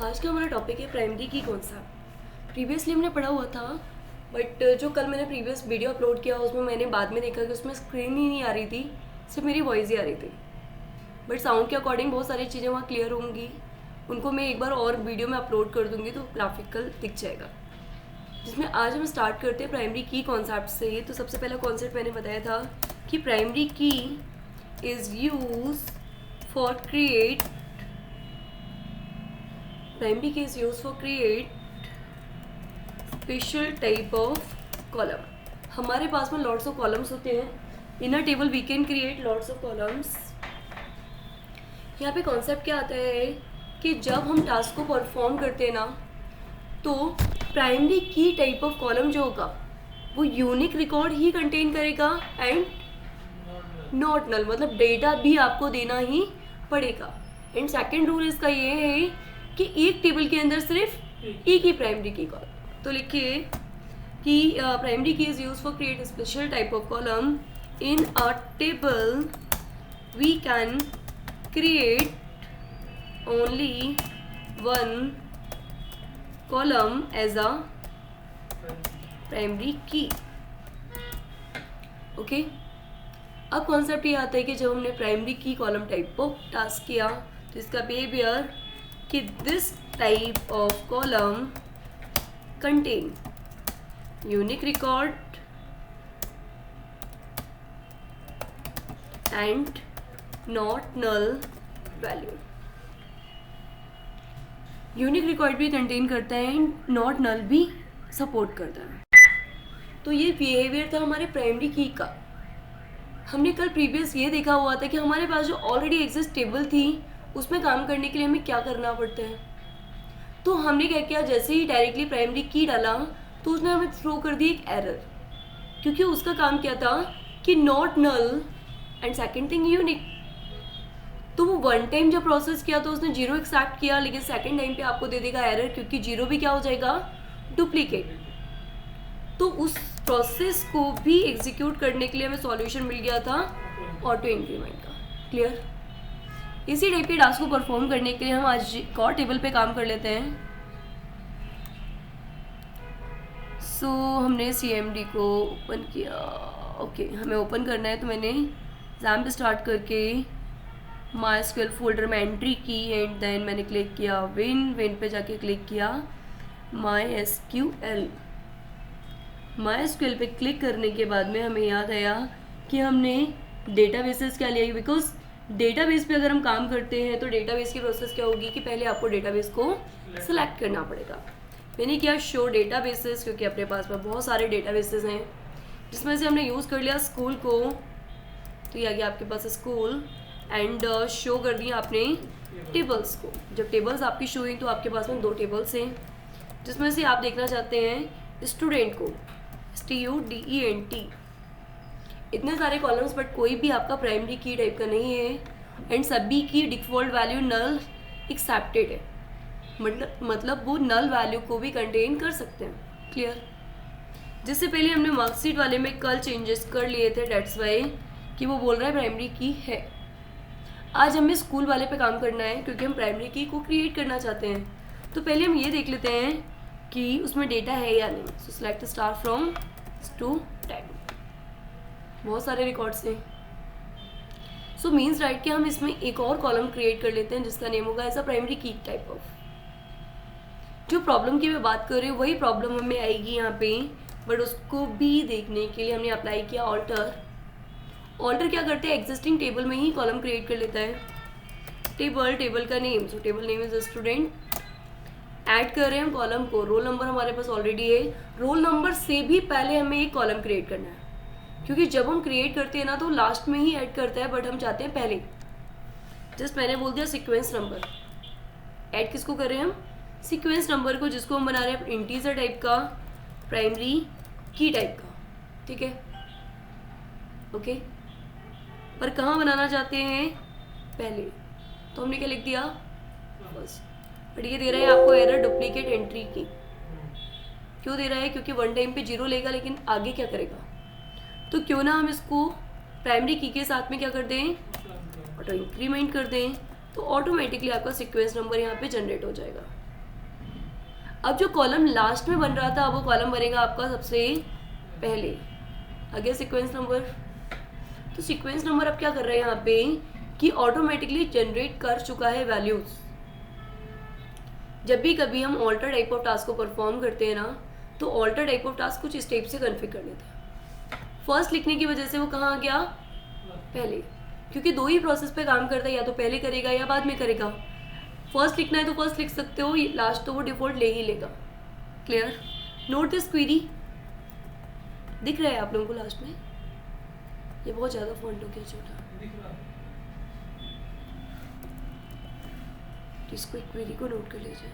आज का हमारा टॉपिक है प्राइमरी की कॉन्सेप्ट। प्रीवियसली हमने पढ़ा हुआ था, बट जो कल मैंने प्रीवियस वीडियो अपलोड किया उसमें मैंने बाद में देखा कि उसमें स्क्रीन ही नहीं आ रही थी, सिर्फ मेरी वॉइस ही आ रही थी। बट साउंड के अकॉर्डिंग बहुत सारी चीज़ें वहाँ क्लियर होंगी, उनको मैं एक बार और वीडियो में अपलोड कर दूँगी तो ग्राफिकल दिख जाएगा। जिसमें आज हम स्टार्ट करते हैं प्राइमरी की कॉन्सेप्ट से। तो सबसे पहला कॉन्सेप्ट मैंने बताया था कि प्राइमरी की is use for create primary key is used for create special type of column। हमारे पास में lots of columns होते हैं। In a table we can create lots of columns। यहाँ पे कॉन्सेप्ट क्या आता है कि जब हम टास्क को परफॉर्म करते हैं ना, तो प्राइमरी की टाइप ऑफ कॉलम जो होगा वो यूनिक रिकॉर्ड ही कंटेन करेगा एंड नॉट नल, मतलब डेटा भी आपको देना ही पड़ेगा। एंड सेकेंड रूल इसका ये है कि एक टेबल के अंदर सिर्फ एक ही प्राइमरी की कॉलम। तो लिखिए कि primary key is use for create special type of column in a table we can create only one column as a primary key. Okay, अब कॉन्सेप्ट ये आता है कि जब हमने प्राइमरी की कॉलम टाइप ऑफ टास्क किया तो इसका बिहेवियर कि this type of column contain unique record and not null value। Unique record भी कंटेन करता है एंड नॉट नल भी सपोर्ट करता है। तो ये बिहेवियर था हमारे प्राइमरी की का। हमने कल प्रीवियस ये देखा हुआ था कि हमारे पास जो ऑलरेडी एग्जिस्ट टेबल थी उसमें काम करने के लिए हमें क्या करना पड़ता है। तो हमने क्या किया, जैसे ही डायरेक्टली प्राइमरी की डाला तो उसने हमें थ्रो कर दी एक एरर, क्योंकि उसका काम क्या था कि not null and second thing unique. तो वो वन टाइम जब प्रोसेस किया तो उसने जीरो एक्सेप्ट किया, लेकिन सेकंड टाइम पे आपको दे देगा एरर, क्योंकि जीरो भी क्या हो जाएगा, डुप्लीकेट। तो उस प्रोसेस को भी एग्जीक्यूट करने के लिए हमें सॉल्यूशन मिल गया था ऑटो इंक्रीमेंट का। क्लियर? इसी टाइप के टास्क को परफॉर्म करने के लिए हम आज एक और टेबल पे काम कर लेते हैं। सो हमने CMD को ओपन किया। ओके, हमें ओपन करना है तो मैंने XAMPP पे स्टार्ट करके MySQL फोल्डर में एंट्री की एंड देन मैंने क्लिक किया विन पे जाके क्लिक किया MySQL पे क्लिक करने के बाद में हमें याद आया कि हमने डेटाबेसेस क्या लिया, बिकॉज डेटाबेस पे अगर हम काम करते हैं तो डेटाबेस की प्रोसेस क्या होगी कि पहले आपको डेटाबेस को सिलेक्ट करना पड़ेगा। मैंने किया शो डेटाबेसेस, क्योंकि अपने पास में बहुत सारे डेटाबेसेस हैं जिसमें से हमने यूज़ कर लिया स्कूल को। तो ये आ गया आपके पास स्कूल एंड शो कर दिया आपने टेबल्स को। जब टेबल्स आपकी शो हुई तो आपके पास में दो टेबल्स हैं, जिसमें से आप देखना चाहते हैं स्टूडेंट को, STUDENT। इतने सारे कॉलम्स बट कोई भी आपका प्राइमरी की टाइप का नहीं है एंड सभी की डिफ़ॉल्ट वैल्यू नल एक्सेप्टेड है, मतलब वो नल वैल्यू को भी कंटेन कर सकते हैं। क्लियर? जिससे पहले हमने मार्कशीट वाले में कल चेंजेस कर लिए थे, डेट्स वाई कि वो बोल रहा है प्राइमरी की है। आज हमें स्कूल वाले पे काम करना है क्योंकि हम प्राइमरी की को क्रिएट करना चाहते हैं। तो पहले हम ये देख लेते हैं कि उसमें डेटा है या नहीं। सो सिलेक्ट स्टार फ्रॉम स्टूडेंट। बहुत सारे रिकॉर्ड्स हैं। सो मीन्स राइट कि हम इसमें एक और कॉलम क्रिएट कर लेते हैं जिसका नेम होगा एज अ प्राइमरी की टाइप ऑफ। जो प्रॉब्लम की मैं बात कर रही हूँ वही प्रॉब्लम हमें आएगी यहाँ पे, बट उसको भी देखने के लिए हमने अप्लाई किया ऑल्टर। ऑल्टर क्या करते हैं, एग्जिस्टिंग टेबल में ही कॉलम क्रिएट कर लेता है। टेबल का name, so table name is student. Add कर रहे हैं हम कॉलम को, रोल नंबर हमारे पास ऑलरेडी है। रोल नंबर से भी पहले हमें एक कॉलम क्रिएट करना है, क्योंकि जब हम क्रिएट करते हैं ना तो लास्ट में ही ऐड करता है, बट हम चाहते हैं पहले। जस्ट मैंने बोल दिया सीक्वेंस नंबर। ऐड किसको कर रहे हैं हम, सीक्वेंस नंबर को, जिसको हम बना रहे हैं इंटीजर टाइप का, प्राइमरी की टाइप का। ठीक है, ओके। पर कहाँ बनाना चाहते हैं, पहले। तो हमने क्या लिख दिया, बस। बट ये दे रहा है आपको एरर डुप्लीकेट एंट्री की। क्यों दे रहा है, क्योंकि वन टाइम पे जीरो लेगा लेकिन आगे क्या करेगा। तो क्यों ना हम इसको प्राइमरी की के साथ में क्या कर दें, ऑटो इंक्रीमेंट कर दें, तो ऑटोमेटिकली आपका सीक्वेंस नंबर यहाँ पे जनरेट हो जाएगा। अब जो कॉलम लास्ट में बन रहा था वो कॉलम बनेगा आपका सबसे पहले, आगे सीक्वेंस नंबर। तो सीक्वेंस नंबर अब क्या कर रहे हैं यहाँ पे कि ऑटोमेटिकली जनरेट कर चुका है वैल्यूज। जब भी कभी हम ऑल्टर टाइप ऑफ टास्क को परफॉर्म करते हैं ना, तो ऑल्टर टाइप ऑफ टास्क कुछ स्टेप से कन्फिगर कर लेते हैं। फर्स्ट लिखने की वजह से वो कहाँ आ गया, पहले, क्योंकि दो ही प्रोसेस पे काम करता है, या तो पहले करेगा या बाद में करेगा। फर्स्ट लिखना है तो फर्स्ट लिख सकते हो, लास्ट तो वो डिफॉल्ट ले ही लेगा। क्लियर? नोट दिस क्वेरी, दिख रहा है आप लोगों को लास्ट में? ये बहुत ज़्यादा फॉन्ट हो गया छोटा, तो इसको एक क्वेरी को नोट कर लीजिए।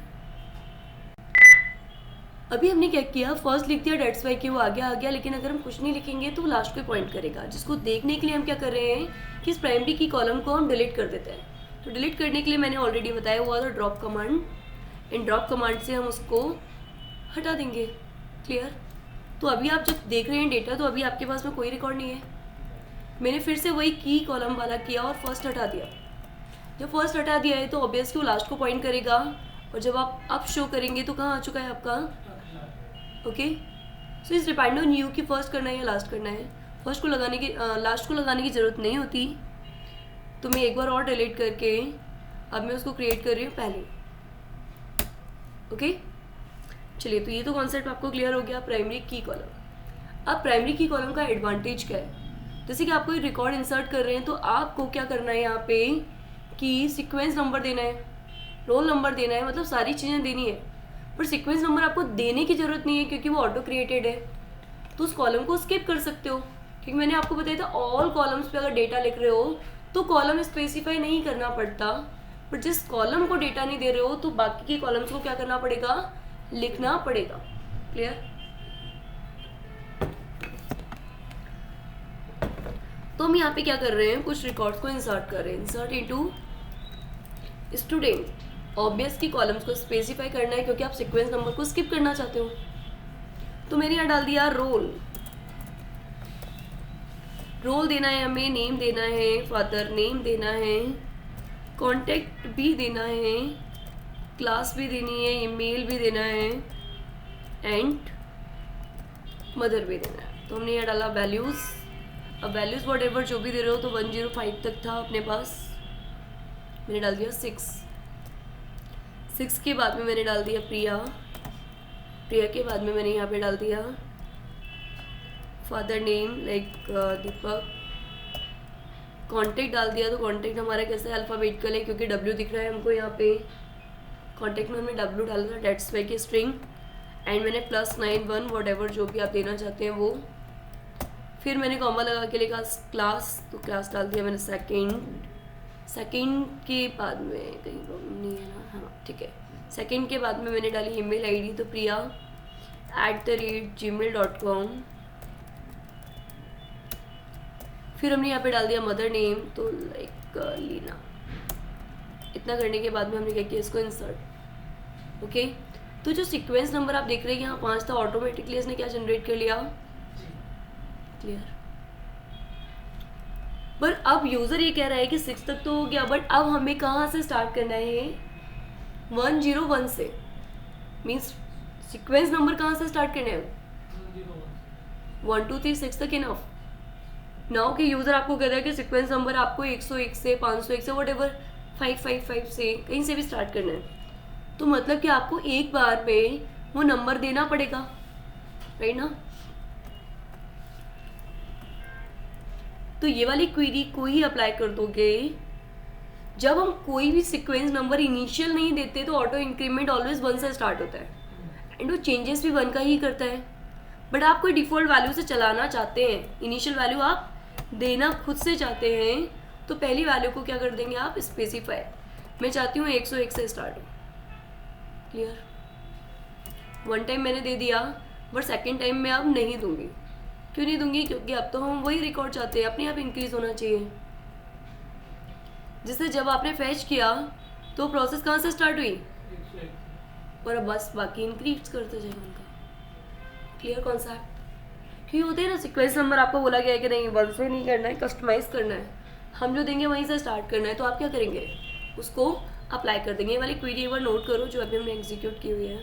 अभी हमने क्या किया, फर्स्ट लिख दिया, डेट्स वाई कि वो आ गया, लेकिन अगर हम कुछ नहीं लिखेंगे तो लास्ट पे पॉइंट करेगा, जिसको देखने के लिए हम क्या कर रहे हैं कि इस प्राइमरी की कॉलम को हम डिलीट कर देते हैं। तो डिलीट करने के लिए मैंने ऑलरेडी बताया हुआ था ड्रॉप कमांड। इन ड्रॉप कमांड से हम उसको हटा देंगे। क्लियर? तो अभी आप जब देख रहे हैं डेटा, तो अभी आपके पास में कोई रिकॉर्ड नहीं है। मैंने फिर से वही की कॉलम वाला किया और फर्स्ट हटा दिया। जब फर्स्ट हटा दिया है तो ऑब्वियसली वो लास्ट को पॉइंट करेगा, और जब आप अब शो करेंगे तो कहाँ आ चुका है आपका, ओके। सो इस डिपेंड ऑन यू कि फर्स्ट करना है या लास्ट करना है। फर्स्ट को लगाने की लास्ट को लगाने की ज़रूरत नहीं होती, तो मैं एक बार और डिलीट करके अब मैं उसको क्रिएट कर रही हूँ पहले, ओके। चलिए, तो ये तो कॉन्सेप्ट आपको क्लियर हो गया, प्राइमरी की कॉलम। अब प्राइमरी की कॉलम का एडवांटेज क्या है, जैसे कि आपको रिकॉर्ड इंसर्ट कर रहे हैं तो आपको क्या करना है यहाँ पे कि सीक्वेंस नंबर देना है, रोल नंबर देना है, मतलब सारी चीज़ें देनी है। पर सीक्वेंस नंबर आपको देने की ज़रूरत नहीं है क्योंकि वो ऑटो क्रिएटेड है, तो उस कॉलम को स्किप कर सकते हो। क्योंकि मैंने आपको बताया था ऑल कॉलम्स पे अगर डेटा लिख रहे हो तो कॉलम स्पेसिफाई नहीं करना पड़ता, बट जिस कॉलम को डेटा नहीं दे रहे हो तो बाकी के कॉलम्स को क्या करना पड़ेगा, लिखना पड़ेगा। क्लियर? तो हम यहाँ पे क्या कर रहे हैं, कुछ रिकॉर्ड्स को इंसर्ट कर रहे हैं। इंसर्ट इनटू स्टूडेंट, ऑब्वियस की कॉलम्स को स्पेसिफाई करना है क्योंकि आप सीक्वेंस नंबर को स्किप करना चाहते हो। तो मैंने यहाँ डाल दिया रोल। रोल देना है हमें, नेम देना है, फादर नेम देना है, कॉन्टेक्ट भी देना है, क्लास भी देनी है, ईमेल भी देना है, एंड मदर भी देना है। तो हमने यहाँ डाला वैल्यूज़। अब वैल्यूज़ वॉट एवर जो भी दे रहे हो, तो 105 तक था अपने पास, मैंने डाल दिया 6 के बाद में मैंने डाल दिया प्रिया के बाद में मैंने यहाँ पे डाल दिया फादर नेम लाइक दीपक, कॉन्टेक्ट डाल दिया। तो कॉन्टेक्ट हमारा कैसे अल्फ़ाबेटिकल है क्योंकि W दिख रहा है हमको यहाँ पे, कॉन्टेक्ट में हमने W डाला था, डेट्स वाई की स्ट्रिंग, एंड मैंने +91 वॉट एवर जो भी आप देना चाहते हैं वो। फिर मैंने कॉमा लगा के लिखा क्लास, तो क्लास डाल दिया मैंने सेकंड के बाद में, कहीं प्रॉब्लम नहीं है ना, हाँ ठीक है। सेकंड के बाद में मैंने डाली ईमेल आईडी, तो priya@gmail.com। फिर हमने यहाँ पे डाल दिया मदर नेम, तो लाइक लीना। इतना करने के बाद में हमने क्या किया, इसको इंसर्ट, ओके। तो जो सीक्वेंस नंबर आप देख रहे हैं यहाँ 5 था, ऑटोमेटिकली इसने क्या जनरेट कर लिया। क्लियर? पर अब यूजर ये कह रहा है कि 6 तक तो हो गया, बट अब हमें कहाँ से स्टार्ट करना है, 101 से। मीन्स सीक्वेंस नंबर कहाँ से स्टार्ट करना है, 1 2 3 6 तक इनफ। नाउ कि यूजर आपको कह रहा है कि सीक्वेंस नंबर आपको 101 से 501 से वट एवर 555 से कहीं से भी स्टार्ट करना है, तो मतलब कि आपको एक बार में वो नंबर देना पड़ेगा, राइट ना। तो ये वाली क्वेरी को ही अप्लाई कर दोगे। जब हम कोई भी सीक्वेंस नंबर इनिशियल नहीं देते तो ऑटो इंक्रीमेंट ऑलवेज 1 से स्टार्ट होता है, एंड वो चेंजेस भी 1 का ही करता है। बट आप कोई डिफ़ॉल्ट वैल्यू से चलाना चाहते हैं, इनिशियल वैल्यू आप देना खुद से चाहते हैं, तो पहली वैल्यू को क्या कर देंगे आप, स्पेसिफाई। मैं चाहती हूँ 101 से स्टार्ट हो। क्लियर? 1 टाइम मैंने दे दिया, बट सेकेंड टाइम मैं अब नहीं दूंगी। क्यों नहीं दूंगी, क्योंकि अब तो हम वही रिकॉर्ड चाहते हैं, अपने आप इंक्रीज होना चाहिए। जिससे जब आपने फैच किया तो प्रोसेस कहाँ से स्टार्ट हुई, और अब बस बाकी इंक्रीज करते जाए उनका। Clear concept? क्योंकि होते हैं ना, सीक्वेंस नंबर आपको बोला गया है कि नहीं 1 से नहीं करना है, कस्टमाइज करना है, हम जो देंगे वहीं से स्टार्ट करना है, तो आप क्या करेंगे, उसको अप्लाई कर देंगे। ये वाली क्वेरी एक बार नोट करो जो अभी हमने एग्जीक्यूट की हुई है।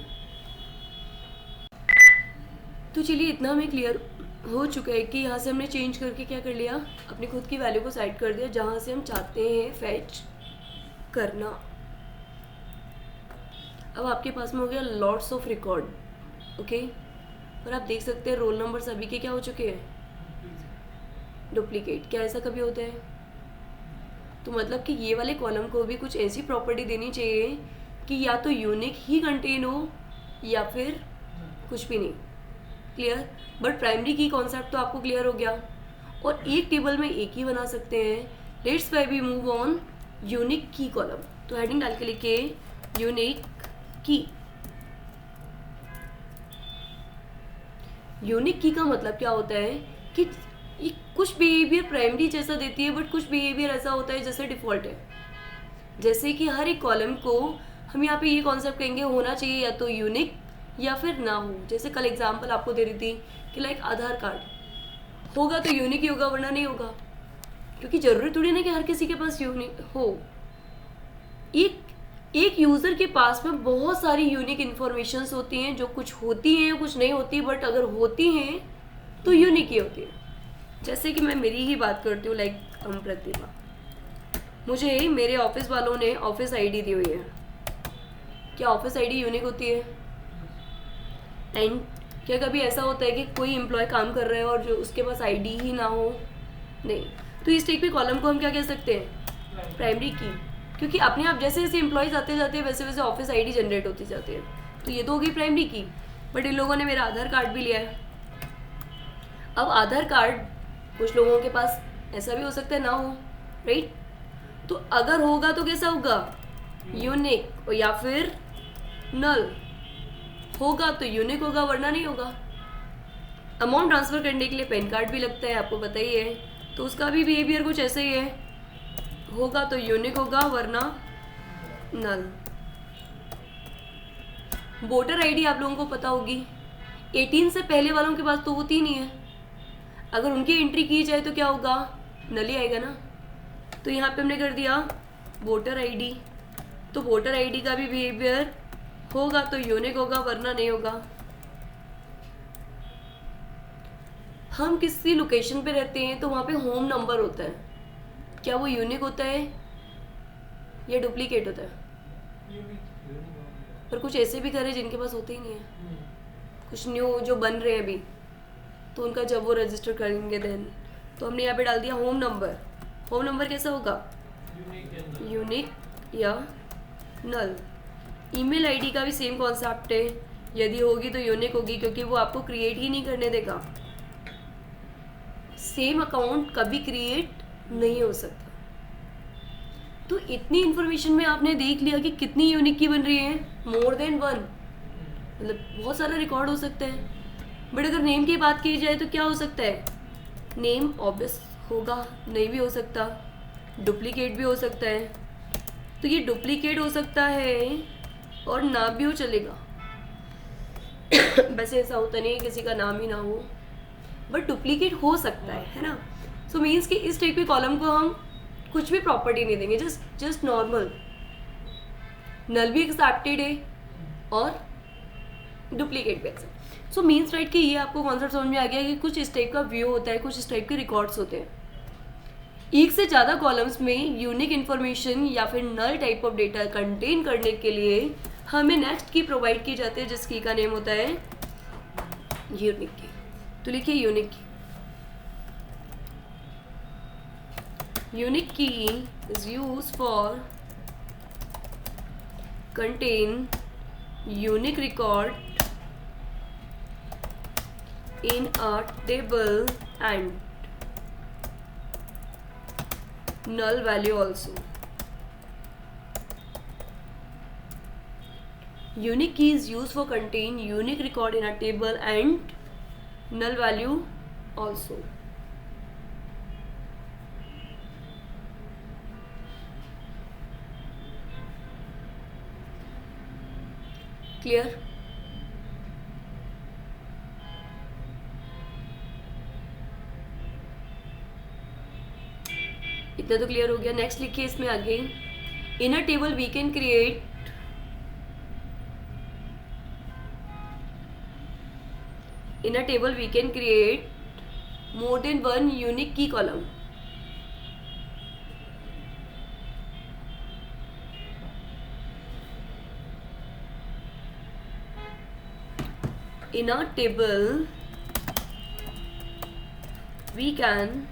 तो चलिए इतना हमें क्लियर हो चुका है कि यहाँ से हमने चेंज करके क्या कर लिया, अपनी खुद की वैल्यू को सेट कर दिया जहाँ से हम चाहते हैं फैच करना। अब आपके पास में हो गया लॉट्स ऑफ रिकॉर्ड, ओके। और आप देख सकते हैं रोल नंबर सभी के क्या हो चुके हैं, डुप्लीकेट। क्या ऐसा कभी होता है? तो मतलब कि ये वाले कॉलम को भी कुछ ऐसी प्रॉपर्टी देनी चाहिए कि या तो यूनिक ही कंटेन हो या फिर कुछ भी नहीं। क्लियर? बट प्राइमरी की कॉन्सेप्ट तो आपको क्लियर हो गया, और एक टेबल में एक ही बना सकते हैं। Let's why we move on unique की कॉलम। तो हेडिंग डाल के लिखे यूनिक की। यूनिक की का मतलब क्या होता है कि ये कुछ बिहेवियर प्राइमरी जैसा देती है, बट कुछ बिहेवियर ऐसा होता है जैसे डिफॉल्ट है। जैसे कि हर एक कॉलम को हम यहाँ पे ये कॉन्सेप्ट कहेंगे होना चाहिए या तो यूनिक या फिर ना हो। जैसे कल एग्जांपल आपको दे रही थी कि लाइक आधार कार्ड होगा तो यूनिक ही होगा वरना नहीं होगा, क्योंकि जरूरी थोड़ी ना कि हर किसी के पास यूनिक हो। एक यूज़र के पास में बहुत सारी यूनिक इन्फॉर्मेशंस होती हैं, जो कुछ होती हैं कुछ नहीं होती, बट अगर होती हैं तो यूनिक ही होती है। जैसे कि मैं मेरी ही बात करती हूँ, लाइक प्रतिभा, मुझे मेरे ऑफिस वालों ने ऑफिस आईडी दी हुई है। क्या ऑफिस आईडी यूनिक होती है? एंड क्या कभी ऐसा होता है कि कोई एम्प्लॉय काम कर रहा है और जो उसके पास आईडी ही ना हो? नहीं। तो इस टाइप के कॉलम को हम क्या कह सकते हैं? प्राइमरी की, क्योंकि अपने आप जैसे जैसे एम्प्लॉयज़ आते जाते हैं वैसे वैसे ऑफिस आईडी जनरेट होती जाती है। तो ये तो होगी प्राइमरी की। बट इन लोगों ने मेरा आधार कार्ड भी लिया है। अब आधार कार्ड कुछ लोगों के पास ऐसा भी हो सकता है ना हो, राइट? तो अगर होगा तो कैसा होगा? यूनिक, या फिर नल। होगा तो यूनिक होगा वरना नहीं होगा। अमाउंट ट्रांसफ़र करने के लिए पैन कार्ड भी लगता है, आपको पता ही है। तो उसका भी बिहेवियर कुछ ऐसे ही है, होगा तो यूनिक होगा वरना नल। वोटर आईडी आप लोगों को पता होगी, 18 से पहले वालों के पास तो होती ही नहीं है। अगर उनकी एंट्री की जाए तो क्या होगा? नल ही आएगा ना। तो यहाँ पे हमने कर दिया वोटर आईडी। तो वोटर आईडी का भी बिहेवियर होगा तो यूनिक होगा वरना नहीं होगा। हम किसी लोकेशन पे रहते हैं तो वहाँ पे होम नंबर होता है, क्या वो यूनिक होता है या डुप्लीकेट होता है? पर कुछ ऐसे भी घर है जिनके पास होते ही नहीं है, कुछ न्यू जो बन रहे हैं अभी, तो उनका जब वो रजिस्टर करेंगे देन। तो हमने यहाँ पे डाल दिया होम नंबर। होम नंबर कैसा होगा? यूनिक या नल। ईमेल आईडी का भी सेम कॉन्सेप्ट है, यदि होगी तो यूनिक होगी क्योंकि वो आपको क्रिएट ही नहीं करने देगा। सेम अकाउंट कभी क्रिएट नहीं हो सकता। तो इतनी इन्फॉर्मेशन में आपने देख लिया कि कितनी यूनिक की बन रही है, मोर देन वन, मतलब बहुत सारा रिकॉर्ड हो सकता है। बट अगर नेम की बात की जाए तो क्या हो सकता है? नेम ऑब्वियस होगा, नहीं भी हो सकता, डुप्लीकेट भी हो सकता है। तो ये डुप्लीकेट हो सकता है और ना भी हो चलेगा। वैसे ऐसा होता नहीं है किसी का नाम ही ना हो, बट डुप्लीकेट हो सकता है ना। सो मीन्स कि इस टाइप के कॉलम को हम कुछ भी प्रॉपर्टी नहीं देंगे, जस्ट नॉर्मल। नल भी एक्सेप्टेड है और डुप्लीकेट भी एक्सेप्ट। सो मीन्स राइट कि ये आपको कॉन्सेप्ट समझ में आ गया कि कुछ इस टाइप का व्यू होता है, कुछ इस टाइप के रिकॉर्ड्स होते हैं। एक से ज़्यादा कॉलम्स में यूनिक इन्फॉर्मेशन या फिर null type of data contain करने के लिए हमें नेक्स्ट की प्रोवाइड की जाती है, जिस की का नेम होता है यूनिक की। तो लिखिए यूनिक की। यूनिक की is used for contain unique record in a table and null value also. Unique key is used for contain unique record in a table and null value also. Clear? इतना तो clear हो गया। Next लिखिए इसमें आगे, in a table we can create in a table we can create more than one unique key column. In a table we can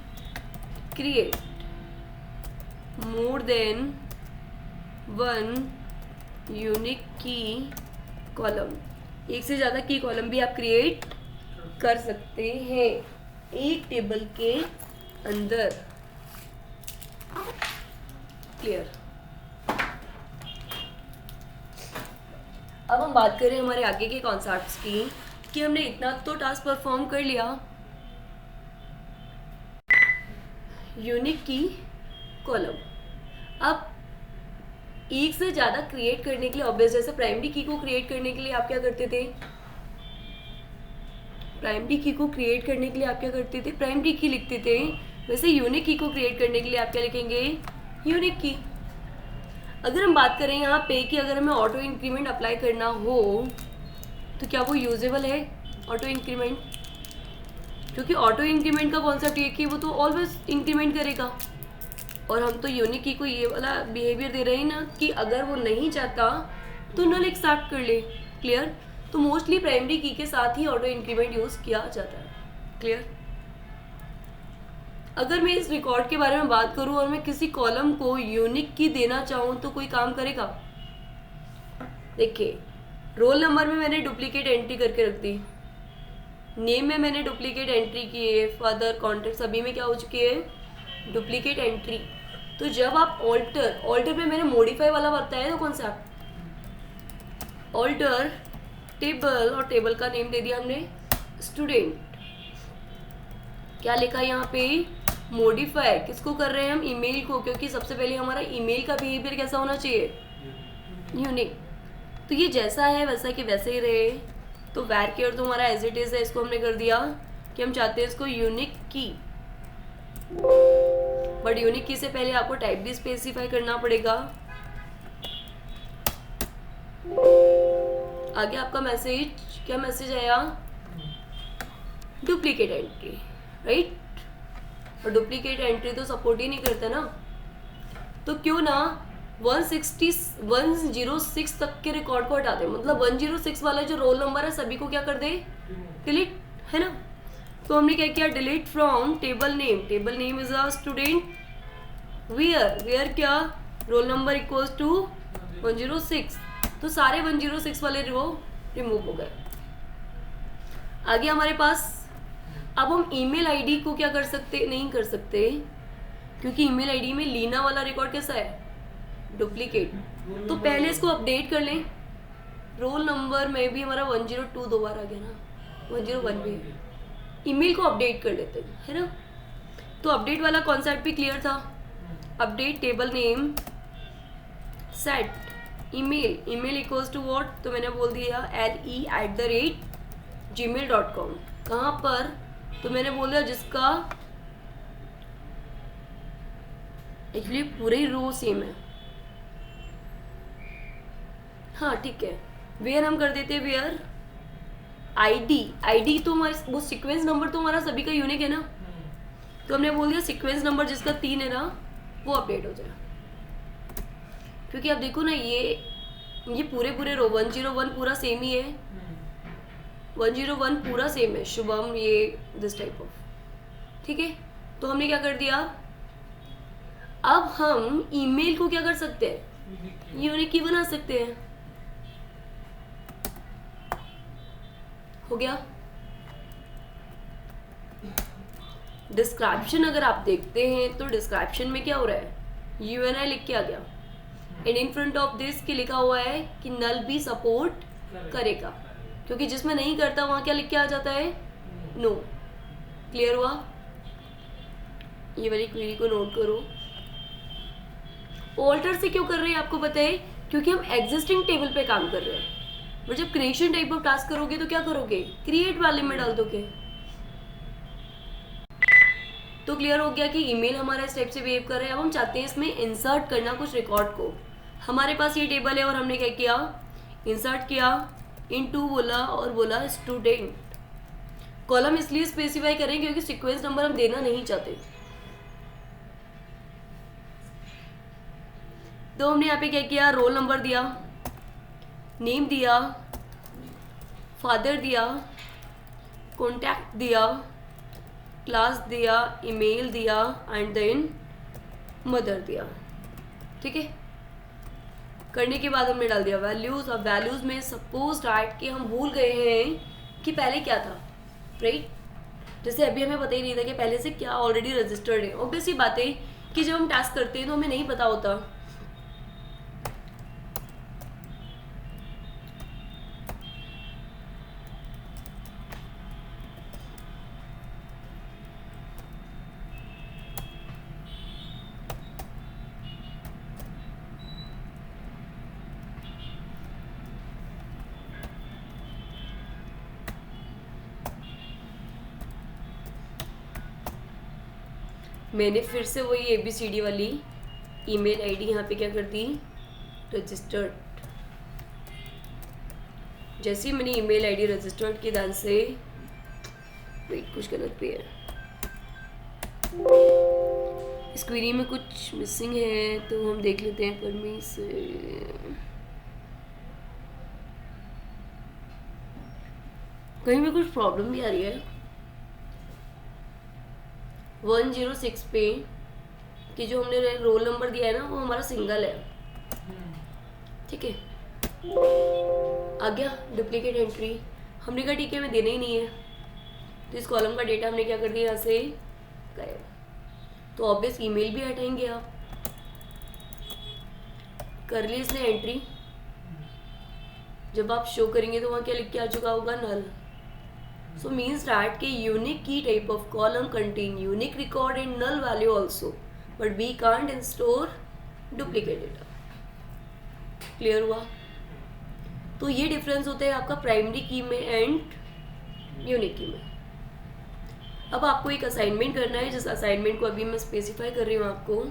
create more than one unique key column. एक से ज़्यादा की column भी आप create कर सकते हैं एक टेबल के अंदर. क्लियर. अब हम बात करें हमारे आगे के कॉन्सेप्ट्स की कि हमने इतना तो टास्क परफॉर्म कर लिया. यूनिक की कॉलम. अब एक से ज़्यादा क्रिएट करने के लिए ऑब्वियस जैसे प्राइमरी की को क्रिएट करने के लिए आप क्या करते थे, प्राइमरी की को क्रिएट करने के लिए आप क्या करते थे, प्राइमरी की लिखते थे. वैसे यूनिक की को क्रिएट करने के लिए आप क्या लिखेंगे, यूनिक की. अगर हम बात करें यहाँ पे कि अगर हमें ऑटो इंक्रीमेंट अप्लाई करना हो तो क्या वो यूजेबल है ऑटो इंक्रीमेंट? क्योंकि ऑटो इंक्रीमेंट का कॉन्सेप्ट ये कि वो तो ऑलवेज इंक्रीमेंट करेगा और हम तो यूनिक की को ये वाला बिहेवियर दे रहे हैं ना कि अगर वो नहीं चाहता तो नल एक्सेप्ट कर ले. क्लियर. तो मोस्टली प्राइमरी की के साथ ही ऑटो इंक्रीमेंट यूज किया जाता है. क्लियर. अगर मैं इस रिकॉर्ड के बारे में बात करूं और मैं किसी कॉलम को यूनिक की देना चाहूं तो कोई काम करेगा? देखिए रोल नंबर में मैंने डुप्लीकेट एंट्री करके रख दी, नेम में मैंने डुप्लीकेट एंट्री की है, फादर कॉन्टेक्ट सभी में क्या हो चुकी है, डुप्लीकेट एंट्री. तो जब आप ऑल्टर पे मैंने मॉडिफाई वाला बताया था कॉन्सेप्ट, ऑल्टर टेबल और टेबल का नेम दे दिया हमने स्टूडेंट. क्या लिखा यहाँ पे, मॉडिफाई. किसको कर रहे हैं हम, ईमेल को, क्योंकि सबसे पहले हमारा ईमेल का बिहेवियर कैसा होना चाहिए, यूनिक. तो ये जैसा है वैसा कि वैसे ही रहे. तो वैर केयर तो हमारा एज इट इज है, इसको हमने कर दिया कि हम चाहते हैं इसको यूनिक की. बट यूनिक की से पहले आपको टाइप भी स्पेसिफाई करना पड़ेगा. आगे आपका मैसेज, क्या मैसेज आया, डुप्लीकेट एंट्री, राइट. और डुप्लीकेट एंट्री तो सपोर्ट ही नहीं करता ना. तो क्यों ना 106 तक के रिकॉर्ड को हटा दे. मतलब 106 वाला जो रोल नंबर है सभी को क्या कर दे, डिलीट, है ना. तो हमने क्या किया, delete from table name. Table name is a student. Where क्या, रोल नंबर इक्वल्स टू 106. तो सारे 106 वाले रो रिमूव हो गए. आगे हमारे पास अब हम ईमेल आईडी को क्या कर सकते, नहीं कर सकते, क्योंकि ईमेल आईडी में लीना वाला रिकॉर्ड कैसा है, डुप्लीकेट. तो पहले इसको अपडेट कर लें. रोल नंबर में भी हमारा 102 दो बार आ गया ना, 101 भी. ईमेल को अपडेट कर लेते हैं, है ना. तो अपडेट वाला कॉन्सेप्ट भी क्लियर था. Update table name set email. Email equals to what, तो मैंने बोल दिया le@gmail.com. कहाँ पर, तो मैंने बोल दिया जिसका एक्चुअली पूरे ही रो सेम है. हाँ ठीक है. वेयर हम कर देते हैं, वेयर आईडी तो हमारे वो सीक्वेंस नंबर तो हमारा सभी का यूनिक है ना. तो हमने बोल दिया सीक्वेंस नंबर जिसका 3 है ना वो अपडेट हो जाए. क्योंकि अब देखो ना ये पूरे रो 101 पूरा सेम ही है. 101 पूरा सेम है. शुभम ये दिस टाइप ऑफ, ठीक है. तो हमने क्या कर दिया, अब हम ईमेल को क्या कर सकते हैं, यूनिक की बना सकते हैं. हो गया. डिस्क्रिप्शन अगर आप देखते हैं तो डिस्क्रिप्शन में क्या हो रहा है, UNI लिख के आ गया. And in front of this की लिखा हुआ है कि नल भी सपोर्ट करेगा, क्योंकि जिसमें नहीं करता वहां क्या लिख के आ जाता है, नो. क्लियर हुआ. ये वाली क्वेरी को नोट करो. ऑल्टर से क्यों कर रहे हैं आपको पता है, क्योंकि हम एग्जिस्टिंग टेबल पे काम कर रहे हैं. और जब क्रिएशन टाइप ऑफ टास्क करोगे तो क्या करोगे, क्रिएट वाले में डाल दोगे. तो क्लियर हो गया कि ईमेल हमारा इस टाइप से बिहेव कर रहा है. अब हम चाहते हैं इसमें इंसर्ट करना कुछ रिकॉर्ड को. हमारे पास ये टेबल है और हमने क्या किया, इंसर्ट किया, इनटू बोला और बोला स्टूडेंट. कॉलम इसलिए स्पेसिफाई करें क्योंकि सीक्वेंस नंबर हम देना नहीं चाहते। तो हमने यहाँ पे क्या किया, रोल नंबर दिया, नेम दिया, फादर दिया, कॉन्टैक्ट दिया, क्लास दिया, ईमेल दिया एंड देन मदर दिया। ठीक है, करने के बाद हमने डाल दिया वैल्यूज। और वैल्यूज में सपोज राइट कि हम भूल गए हैं कि पहले क्या था, राइट। जैसे अभी हमें पता ही नहीं था कि पहले से क्या ऑलरेडी रजिस्टर्ड है। ऑब्वियस ही बात है कि जब हम टास्क करते हैं तो हमें नहीं पता होता। मैंने फिर से वही ABCD वाली ईमेल आईडी यहाँ पे क्या कर दी, रजिस्टर्ड। जैसे ही मैंने ईमेल आईडी रजिस्टर्ड की, ध्यान से वेट, कुछ गलत भी है, इस क्वेरी में कुछ मिसिंग है तो हम देख लेते हैं। परमिशन कहीं भी कुछ प्रॉब्लम भी आ रही है। 106 पे कि जो हमने रोल नंबर दिया है ना वो हमारा सिंगल है। ठीक है, आ गया डुप्लीकेट एंट्री। हमने कहा ठीक है हमें देना ही नहीं है, तो इस कॉलम का डेटा हमने क्या कर दिया, यहाँ से गायब। तो ऑब्वियस ईमेल भी हटाएंगे आप, कर ली इसने एंट्री। जब आप शो करेंगे तो वहाँ क्या लिख के आ चुका होगा, नल। So means that के unique key type of column contain unique record and null value also, but we can't store duplicate data। Clear हुआ? तो ये डिफरेंस होता है आपका प्राइमरी की में एंड यूनिक की में। अब आपको एक असाइनमेंट करना है, जिस असाइनमेंट को अभी मैं स्पेसिफाई कर रही हूँ आपको,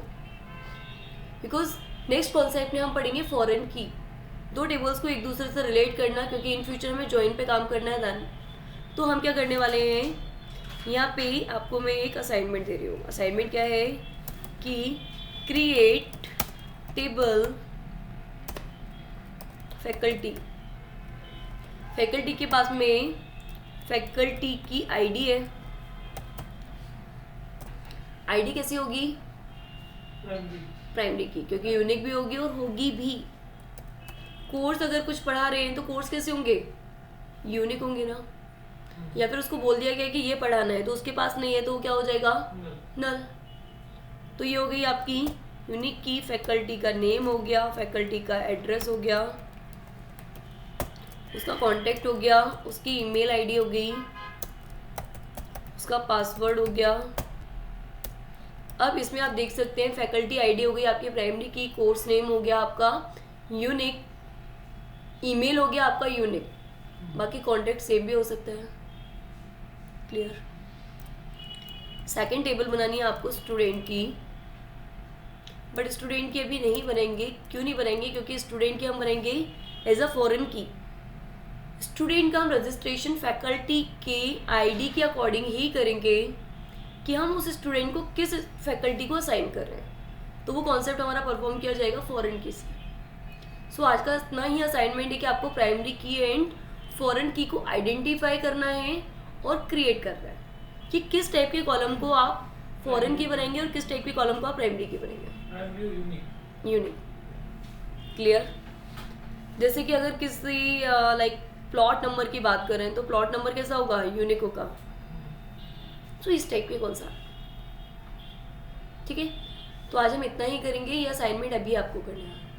बिकॉज नेक्स्ट कॉन्सेप्ट में हम पढ़ेंगे फॉरेन की। दो टेबल्स को एक दूसरे से रिलेट करना, क्योंकि इन फ्यूचर में जॉइन पे काम करना है देन। तो हम क्या करने वाले हैं, यहाँ पे आपको मैं एक असाइनमेंट दे रही हूँ। असाइनमेंट क्या है कि क्रिएट टेबल फैकल्टी। फैकल्टी के पास में फैकल्टी की आईडी है। आईडी कैसी होगी, प्राइमरी की, क्योंकि यूनिक भी होगी और होगी भी। कोर्स अगर कुछ पढ़ा रहे हैं तो कोर्स कैसे होंगे, यूनिक होंगे ना। या फिर उसको बोल दिया गया कि ये पढ़ाना है तो उसके पास नहीं है तो क्या हो जाएगा, नल। तो ये हो गई आपकी यूनिक की। फैकल्टी का नेम हो गया, फैकल्टी का एड्रेस हो गया, उसका कांटेक्ट हो गया, उसकी ईमेल आईडी हो गई, उसका पासवर्ड हो गया। अब इसमें आप देख सकते हैं फैकल्टी आईडी हो गई आपकी प्राइमरी की, कोर्स नेम हो गया आपका यूनिक, ईमेल हो गया आपका यूनिक, बाकी कांटेक्ट सेम भी हो सकता है। क्लियर? सेकंड टेबल बनानी है आपको स्टूडेंट की, बट स्टूडेंट की अभी नहीं बनाएंगे। क्यों नहीं बनाएंगे, क्योंकि स्टूडेंट की हम बनाएंगे एज अ फॉरेन की। स्टूडेंट का हम रजिस्ट्रेशन फैकल्टी के आईडी के अकॉर्डिंग ही करेंगे कि हम उस स्टूडेंट को किस फैकल्टी को असाइन कर रहे हैं। तो वो कॉन्सेप्ट हमारा परफॉर्म किया जाएगा फॉरेन की से। सो आज का इतना ही असाइनमेंट है कि आपको प्राइमरी की एंड फॉरेन की को आइडेंटिफाई करना है और क्रिएट करना है कि किस टाइप के कॉलम को आप फॉरेन की बनाएंगे और किस टाइप के कॉलम को आप प्राइमरी की बनाएंगे, यूनिक। क्लियर? जैसे कि अगर किसी लाइक प्लॉट नंबर की बात करें तो प्लॉट नंबर कैसा होगा, यूनिक होगा। तो इस टाइप के कौन सा, ठीक है। तो आज हम इतना ही करेंगे, ये असाइनमेंट अभी आपको करना है।